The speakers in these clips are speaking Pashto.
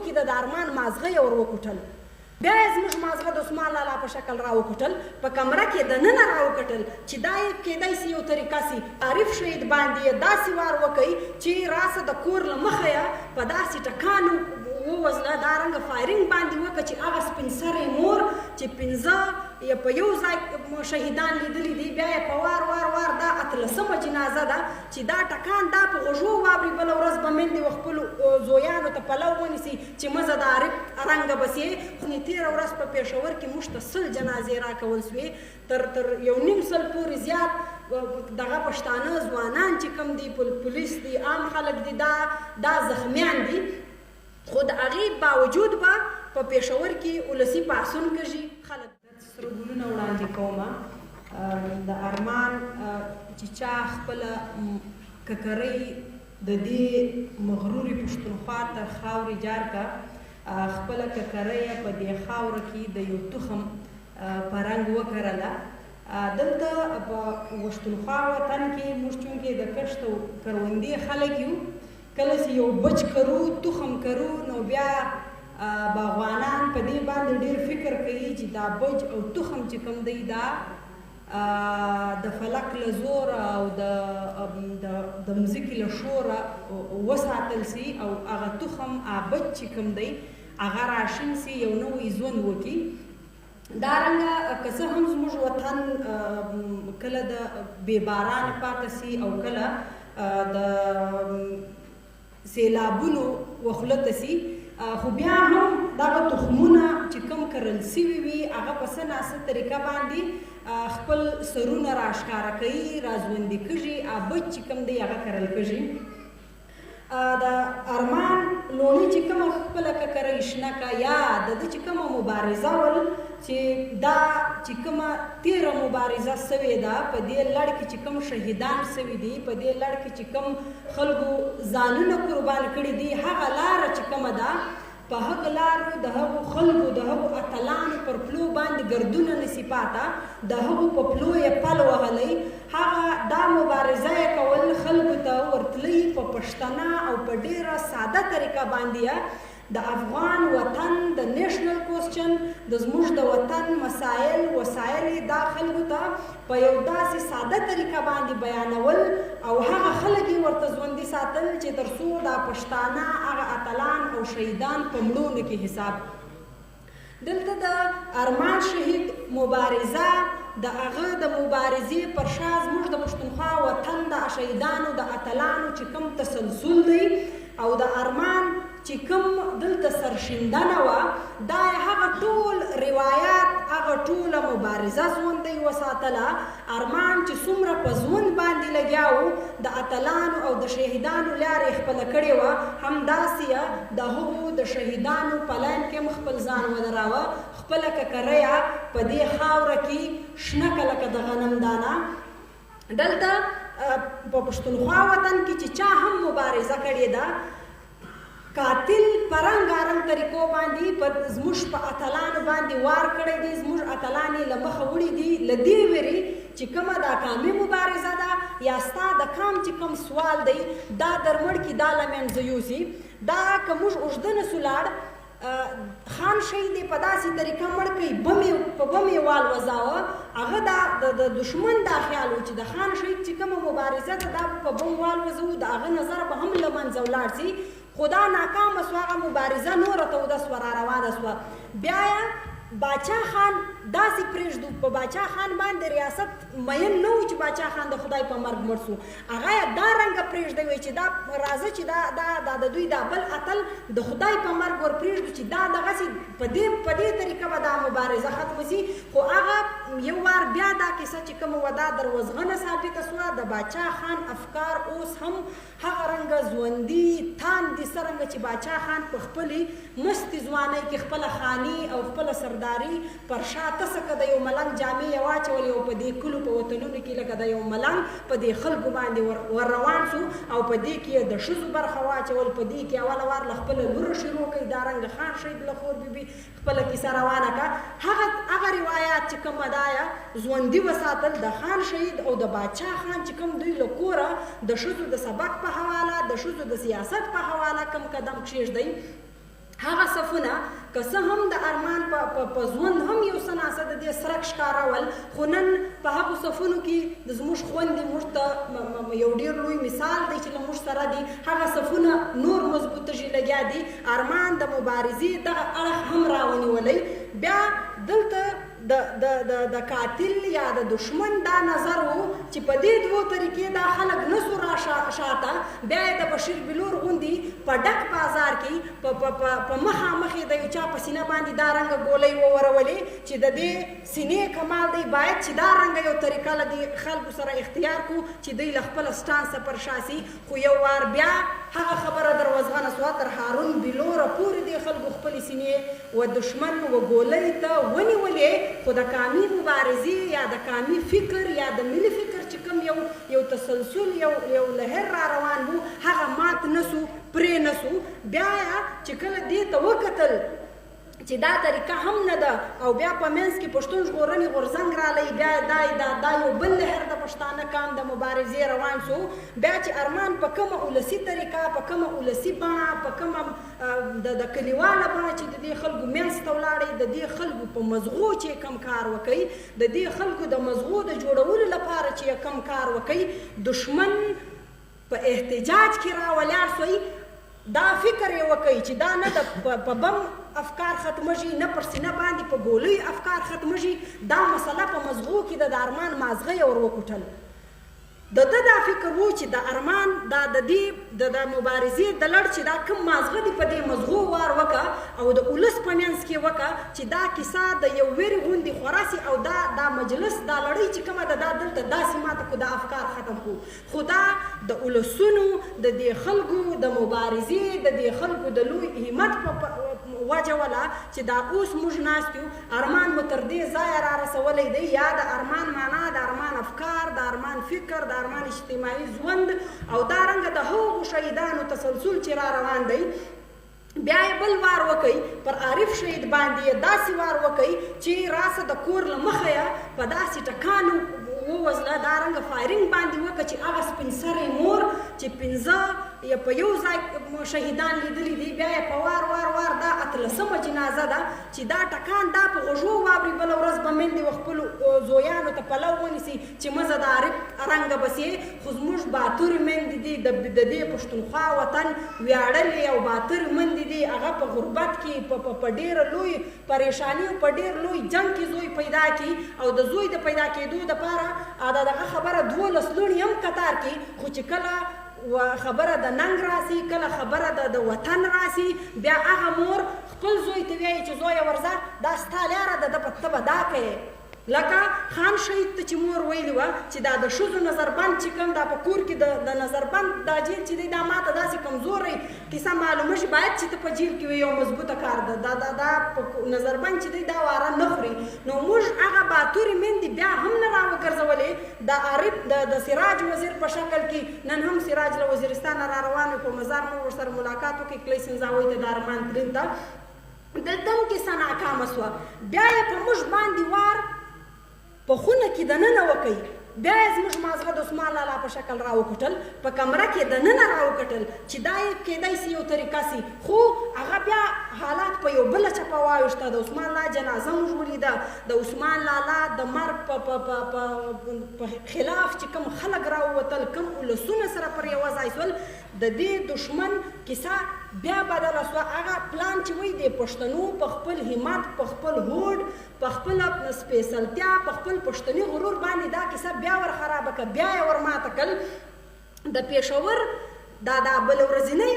کې د ارمان مازغه یې ور وکوټل. بیا یې زموږ مازغه د عثمان لالا په شکل را وکوټل، په کمره کې دننه را وکتل چې دا یې کیدای شي یو طریقه سي عارف شهید باندې یې داسې وار وکئ چې راسه د کور له مخه یې په داسې ټکانو ووزله، دا رنګه فایرنګ باندې وکړه چې هغه سپین سرې مور چې 15 یې په یو ځای شهیدان لیدلي دي، بیا یې په وار وار وار دا 18مه جنازه ده چې دا ټکان دا په غوږو واوري، بله ورځ به میندې و خپلو زویانو ته پلو ونیسي چې مزه د عارف رنګه بس یې. خو تېره ورځ په پېښور کې موږ ته 100 جنازې راکول سوې، تر 1.5 پورې زیات دغه پښتانه ځوانان چې کوم دي، پولیس دي، عام خلک دي، دا زخمیان دي. خو د هغې باوجود به په پېښور کې ولسي پاڅون کېږي. خلک سره ګلونه وړاندې کومه د ارمان چې چا خپله ککرۍ د دې مغرورې پښتونخوا تر خاورې جار که، خپله ککرۍ په دې خاوره کې د یو تخم په رنګ وکرله. دلته په پښتونخوا وطن کې موږ چونکې د کښت او کروندې خلک یو، کله چې یو بچ کرو تخم کرو نو بیا باغوانان په دې باندې ډېر فکر کوي چې دا بج او تخم چې کوم دی دا د فلک له زوره او د مځکې له شوره وساتل سي او هغه تخم هغه بج چې کوم دی هغه راشین سي، یو نوی ژوند وکړي. دارنګه که څه هم زموږ وطن کله د بې بارانه پاته سي او کله د سیلابونو وخلته سي، خو بیا هم دغه تخمونه چې کوم کرل سوي وي هغه په څه ناسه طریقه باندې خپل سرونه راښکاره کوي، راژوندي کېږي، بچ چې کوم دی هغه کرل کېږي. د ارمان لوڼي چې کومه خپله ککرۍ شنه که یا د ده چې کومه مبارزه ول چې دا چې کومه تېره مبارزه سوې ده، په دې لړ کې چې کوم شهیدان سوي دي، په دې لړ کې چې کوم خلکو ځانونه قربان کړي دي، هغه لاره چې کومه ده په هغه لارو د هغو خلکو د هغو اتلانو پر پلو باندې ګردونه نسي پاته، د هغو په پلو یې پل وهلی، هغه دا مبارزه یې کول خلکو ته ورتلی په پښتنه او په ډېره ساده طریقه باندې د افغان وطن د نیشنل کوسچن د زموږ د وطن مسایل وسایل دا خلکو ته په یو داسې ساده طریقه باندې بیانول او هغه خلک یې ورته ژوندي ساتل چې تر څو دا پښتانه هغه اتلان او شهیدان په مړونو کې حساب. دلته د ارمان شهید مبارزه د هغه د مبارزې پر شا زموږ د پښتونخوا وطن د شهیدانو د اتلانو چې کوم تسلسل دی او د ارمان چې کوم دلته سرشیندنه وه دا هغه ټول روایات هغه ټوله مبارزه ژوندی وساتله. ارمان چې څومره په ژوند باندې لګیا و د اتلانو او د شهیدانو لارې خپله کړې وه، همداسې د هغو د شهیدانو په لاین کې هم خپل ځان ودراوه، خپله ککریه په دې خاوره کې شنه که لکه د غنم دانه. دلته په پښتونخوا وطن کې چې چا هم مبارزه کړې ده، قاتل په رنګارنګ طریقو باندې زموږ په اتلانو باندې وار کړی دی، زموږ اتلان یې له مخه وړي دي له دې ویرې چې کومه دا قامي مبارزه ده یا ستا د قام چې کوم سوال دی دا در مړ کې دا له منځه یوسي. دا که موږ اوږده نسو لاړ خان شهید یې په داسې طریقه مړ کړئ په بم یې والوځاوه، هغه د دشمن دا خیال و چې د خان شهید چې کومه مبارزه ده دا په بم والوځو، د هغه نظر به هم له منځه ولاړ سي. خو دا ناکامه سوه، هغه مبارزه نوره توده سوه را روانه سوه. بیا یې باچا خان داسې پرېږدو، په باچا خان باندې ریاست مین نه و چې باچا خان د خدای په مرګ مړ سو، هغه یې دا رنګه پرېږدوی چې دا راځه چې دا د دوی دا بل اتل د خدای په مرګ ور پرېږدو چې دا دغسې په دې طریقه به دا مبارزه ختمه سي. خو هغه یو وار بیا دا کیسه چې کومه وه دا دروزغنه ثابته سوه. د باچا خان افکار اوس هم هغه رنګه ژوندي تاندي څرنګه چې باچا خان په خپلې مستې ځوانۍ کې خپله خاني او خپله سرداري پر شا تسه که د یو ملنګ جامې یې واچولې او په دې کلو په وطنونو کې لکه د یو ملنګ په دې خلکو باندې ور روان سو او په دې کې یې د ښځو برخه واچول، په دې کې اوله وار له خپله لوره شروع کوي، دارنګه خان شهید له خور بیبي خپله کیسه روانه کړه. هغه روایات چې کومه دا ژوندي وساتل د خان شهید او د باچا خان چې کوم دوی له کوره د ښځو د سبق په حواله د ښځو د سیاست په حواله کوم قدم کښېږدی. هغه صفونه که څه هم د ارمان په ژوند هم یو څه ناڅه د دې سرک ښکارول، خو نن په هغو صفونو کې د زموږ خویندې موږ ته یو ډېر لوی مثال دی چې له موږ سره دي. هغه صفونه نور مضبوطه شي لګیا دي. ارمان د مبارزې دغه اړخ هم راونیولی. بیا دلته د قاتل یا د دشمن دا نظر و چې په دې دوو طریقې دا خلک نسو را شاته، بیا یې د بشیر بلور غوندې په ډک بازار کې په مخامخ یې د یو چا په سینه باندې دا رنګه ګولۍ وورولې چې د دې سینې کمال دی باید چې دا رنګه یو طریقه له دې خلکو سره اختیار کړو چې دوی له خپله سټانسه پر شا سي. خو یو وار بیا هغه خبره دروازغنه سوه تر هارون بلوره پورې دې خلکو خپلې سینې و دشمن و ګولۍ ته ونیولې. خو د قامي مبارزې یا د قامي فکر یا د ملي فکر چې کوم یو تسلسل یو لهر را روان و هغه مات نسو پرې نسو. بیا چې کله دې ته وکتل چې دا طریقه هم نه ده او بیا په منځ کې پښتون ژغورنې غورځنګ رالی، بیا دا یو بل لهر د پښتانه کام د مبارزې روان سو. بیا چې ارمان په کومه ولسي طریقه، په کومه ولسي بڼه، په کومه د کلیواله بڼه چې د دې خلکو منځ ته ولاړی، د دې خلکو په مزغو چې کم کار وکوي، د دې خلکو د مزغو د جوړولو لپاره چې کم کار وکوي، دشمن په احتجاج کې راولاړ سوی. دا فکر یې وکوي چې دا نه په بم افکار ختمږي، نه پر سینه باندې په ګولۍ افکار ختمږي. دا مسله په مزغو کې د ارمان مازغه یې ور وکوټل. د ده دا فکر و چې د ارمان دا د دې د مبارزې د لړ چې دا کوم مازغه دي په دې مزغو وار وکړه او د ولس په منځ کې وکړه چې دا کیسه د یو ویرې غوندې خورا سي او دا مجلس دا لړۍ چې کومه ده دا دلته داسې ماته کړو، دا افکار ختم کړو. خو دا د ولسونو د دې خلکو د مبارزې د دې خلکو د لوی همت په وجه ولا چې دا اوس موږ ناست یو، ارمان مو تر دې ځایه را رسولی دی. یا د ارمان معنا، د ارمان افکار، د ارمان فکر، د ارمان اجتماعي ژوند او دارنګه د هغو شهیدانو تسلسل چې را روان دی. بیا یې بل وار وکئ پر عارف شهید باندې یې داسې وار وکئ چې راسه د کور له مخه یې په داسې ټکانو ووزله، دارنګه فایرنګ باندې وکړه چې هغه سپین سرې مور چې 15 یا په یو ځای شهیدان لیدلی دي، بیا یې په وار وار وار دا 18مه جنازه ده چې دا ټکان دا په غوږو واوري، بله ورځ به میندې و خپلو زویانو ته پلو ونیسي چې مزه د عارف رنګه بسې. خو زموږ باتورې میندې دي د دې پښتونخوا وطن ویاړلې او باتورې میندې دي، هغه په غربت کې په ډېره لوی پریشاني او په ډېر لوی جنګ کې زوی پیدا کړي او د زوی د پیدا کېدو دپاره دغه خبره 12 لوڼې هم قطار کې. خو چې کله خبره د ننګ راسي، کله خبره د وطن راسي، بیا هغه مور خپل زوی ته وایي چې زویه ورځه دا ستا لاره ده، ته به دا کوې. لکه خان شهید ته چې مور ویلي وه چې دا د ښځو نظربند چې کوم دا په کور کې د نظربند دا جیل چې دی دا ماته داسې کمزوری کیسه معلومه شي، باید چې ته په جیل کې وي یو مضبوطه کار ده، دا نظربند چې دی دا واره نه خوري. نو موږ هغه باتورې میندې بیا هم نه راوګرځولې د عارف د سراج وزیر په شکل کې. نن هم سراج له وزیرستانه را روان وي، په مزار مو ورسره ملاقات وکړي، کلی سنځاوۍ ته د ارمان ترین ته دلته هم کیسه ناکامه سوه. بیا یې په موږ باندې وار په خونه کې دننه وکئ، بیا یې زموږ مازغه د عثمان لالا په شکل راوکتل، په کمره کې دننه راوکتل چې دا یې کیدای سي یو طریقه سي. خو هغه بیا حالات په یو بله چپه واوښته. د عثمان لالا جنازه موږ ولیده، د عثمان لالا د مرګ په خلاف چې کوم خلک راووتل، کوم ولسونه سره پر یوه ځای سول، د دې دشمن کیسه بیا بدله سوه. هغه پلان چې وایي د پښتنو په خپل همت، په خپل هوډ، په خپله سپېڅلتیا، په خپل پښتني غرور باندې دا کیسه بیا ور خرابه کړه، بیا یې ور ماته کړل. د پېښور دا بله ورځنۍ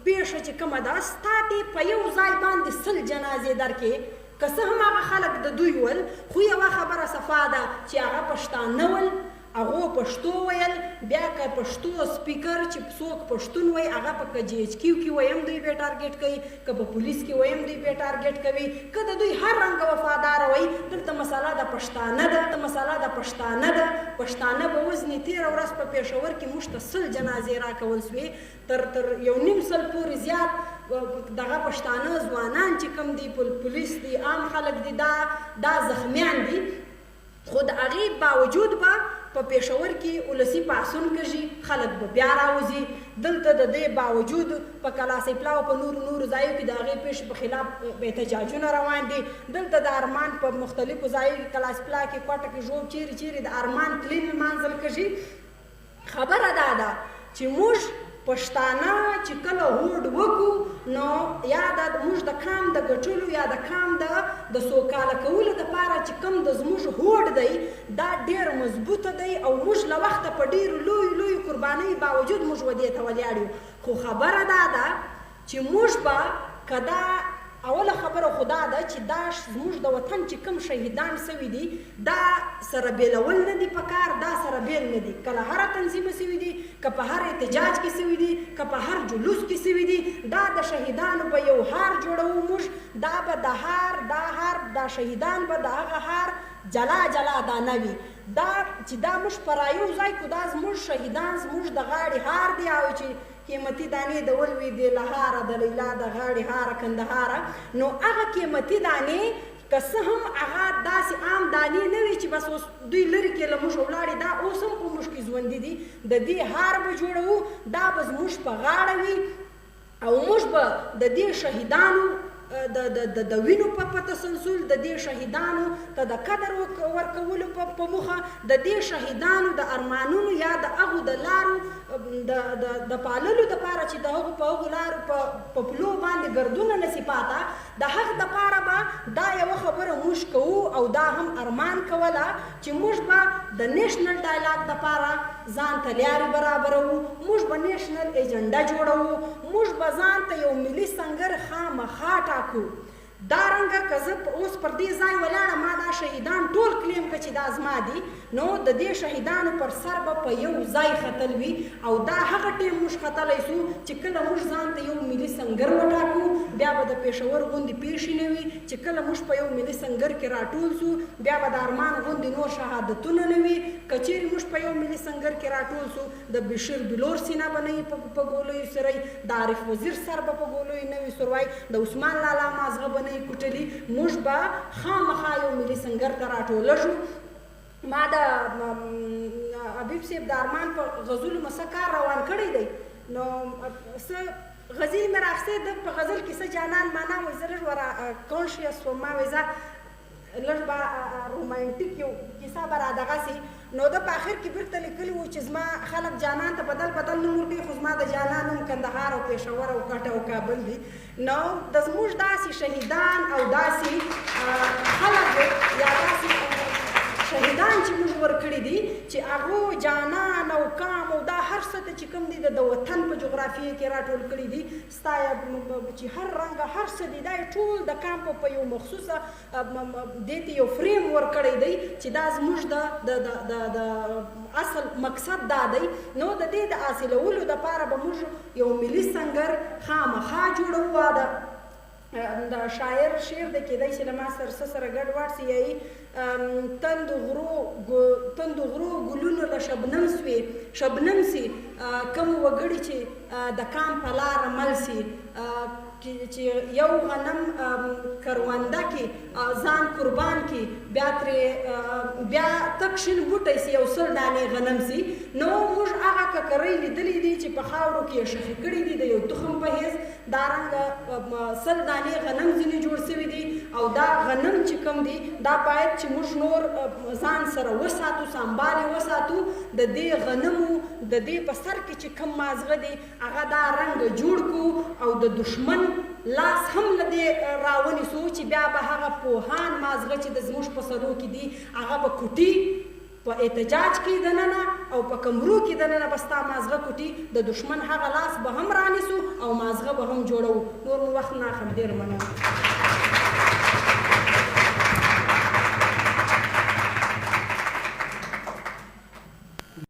پېښه چې کومه ده، ستا دې په یو ځای باندې 100 جنازې درکې، که څه هم هغه خلک د دوی ول، خو یوه خبره صفا ده چې هغه پښتانه ول، هغو پښتو ویل. بیا که پښتو سپیکر چې څوک پښتون وایي هغه په KGHQ کې ویم دوی بیا ټارګېټ کوي، که په پولیس کې ویم دوی بیا ټارګېټ کوي، که د دوی هر رنګه وفاداره وایي. دلته مسله د پښتانه ده، مسله د پښتانه ده. پښتانه به وزنې تېره ورځ په پېښور کې موږ ته 100 جنازې راکول سوې، تر 1.5 پورې زیات دغه پښتانه ځوانان چې کوم دي، پولیس دي، عام خلک دي، دا زخمیان دي. خو د هغې باوجود به په پېښور کې ولسي پاڅون کېږي، خلک به بیا راوځي. دلته د دې باوجود په کلاسیپلا او په نورو ځایو کې د هغې پېښې په خلاف احتجاجونه روان دي. دلته د ارمان په مختلفو ځایو کې کلاسیپلا کې، کوټه کې، ژوب، چیرې د ارمان تلین لمانځل کېږي. خبره دا ده چې موږ پښتانه چې کله هوډ وکړو نو یا د موږ د کام د ګټلو یا د کام د سوکاله کولو دپاره چې کوم د زموږ هوډ دی دا ډېر مضبوطه دی او موږ له وخته په ډېرو لویو قربانیو باوجود موږ ودې ته ولاړ یو. خو خبره دا ده چې موږ به که دا اوله خبره خو دا ده چې دا زموږ د وطن چې کوم شهیدان سوي دي دا سره بیلول نه دي پکار، دا سره بیل نه دي. که له هره تنظیمه سوي دي، که په هر احتجاج کې سوي دي، که په هر جلوس کې سوي دي، دا د شهیدانو به یو هار جوړوو موږ. دا به د هار دا شهیدان به د هغه هار جلا دانه وي. دا چې دا موږ په رایو ځای کو دا زموږ شهیدان زموږ د غاړې هار دی او چې قیمتي دانې د ولوي د لهاره د لیلا د غاړې هاره کندهاره، نو هغه قیمتي دانې که څه هم هغه داسې عام دانې نه وي چې بس اوس دوی لرې کې له موږ ولاړې، دا اوس هم په موږ کې ژوندي دي. د دې هار به جوړوو، دا به زموږ په غاړه وي او موږ به د دې شهیدانو د وینو په تسلسل د دې شهیدانو ته د قدر ورکولو په موخه د دې شهیدانو د ارمانونو یا د هغو د لارو د پاللو دپاره چې د هغو په هغو لارو په پلو باندې ګردونه نسي پاته، د هغه دپاره به دا یوه خبره موږ کوو او دا هم ارمان کوله چې موږ به د نیشنل ډایلاګ دپاره ځان ته لارې برابروو، موږ به نیشنل ایجنډه جوړوو، موږ به ځان ته یو ملي سنګر خامخا ټاکو. دارنګه که زه اوس پر دې ځای ولاړه ما دا شهیدان ټول کلیم که چې دا زما دي نو د دې شهیدانو پر سر به په یو ځای ختل وي او دا هغه ټیم موږ ختلی سو چې کله موږ ځان ته یو ملي سنګر وټاکو بیا به د پېښور غوندې پیښې نه وي، چې کله موږ په یو ملي سنګر کې راټول سو بیا به د ارمان غوندې نور شهادتونه نه وي. که چیرې موږ په یو ملي سنګر کې راټول سو د بشیر بلور سینه به نه وي په ګولیو سری، د عارف وزیر سر به په ګولیو نه وي سروای، د عثمان لالا مازغه به نه وي کوټلي، موږ به خامخا یو ملي سنګر ته راټوله شو. ما د حبیب صاحب د ارمان په غزلو مسه کار روان کړی دی، نو څه غزل مې راخسته د په غزل کې څه جانان معنا وایي زه لږ ورا کانشیس وم، ما وایي زه لږ به رومانټیک یو کیسه به رادغسې، نو ده په آخر کې بیرته لیکلي وو چې زما خلک جانان ته بدل نوم ورکوي خو زما د جانان نوم کندهار او پېښور او کټه او کابل دي. نو د زموږ داسې شهیدان او داسې خلک یا داسې شهیدان چې موږ ورکړي دي چې هغو جانان او کام او دا هر څه ته چې کوم دي د وطن په جغرافیه کې راټول کړي دي، ستا چې هر رنګه هر څه دي دا ټول د کام په یو مخصوصه دې ته یو فریم ورکړی دی چې دا زموږ د اصل مقصد دا دی. نو د دې د حاصلولو دپاره به موږ یو ملي سنګر خامخا جوړوو. د شاعر شعر د کېدی چې له ما سره ګډ واټ سي یایي تندو غرو ګلونو له شبنم سوې شبنم سي کوم وګړي چې د کام په لاره مل سي، چې یو غنم کرونده کې ځان قربان کې بیا تک شین بوټی سي یو سل دانې غنم سي. نو موږ هغه ککرۍ لیدلې دي چې په خاورو کې یې شخې کړي دي د یو تخم په حیث، دارنګه سل دانې غنم ځینې جوړ سوي دي او دا غنم چې کوم دي دا باید چې موږ نور ځان سره وساتو، سنبال یې وساتو. د دې غنمو د دې په سر کې چې کوم مازغه دي هغه دا رنګ جوړ کړو او د دشمن لاس هم له دې راونیسو چې بیا به هغه پوهان مازغه چې د زموږ په سرو کې دي هغه به کوټي په احتجاج کې دننه او په کمرو کې دننه به ستا مازغه کوټي، د دشمن هغه لاس به هم رانیسو او مازغه به هم جوړو. نور مو وخت نه اخلم، ډېر مننه.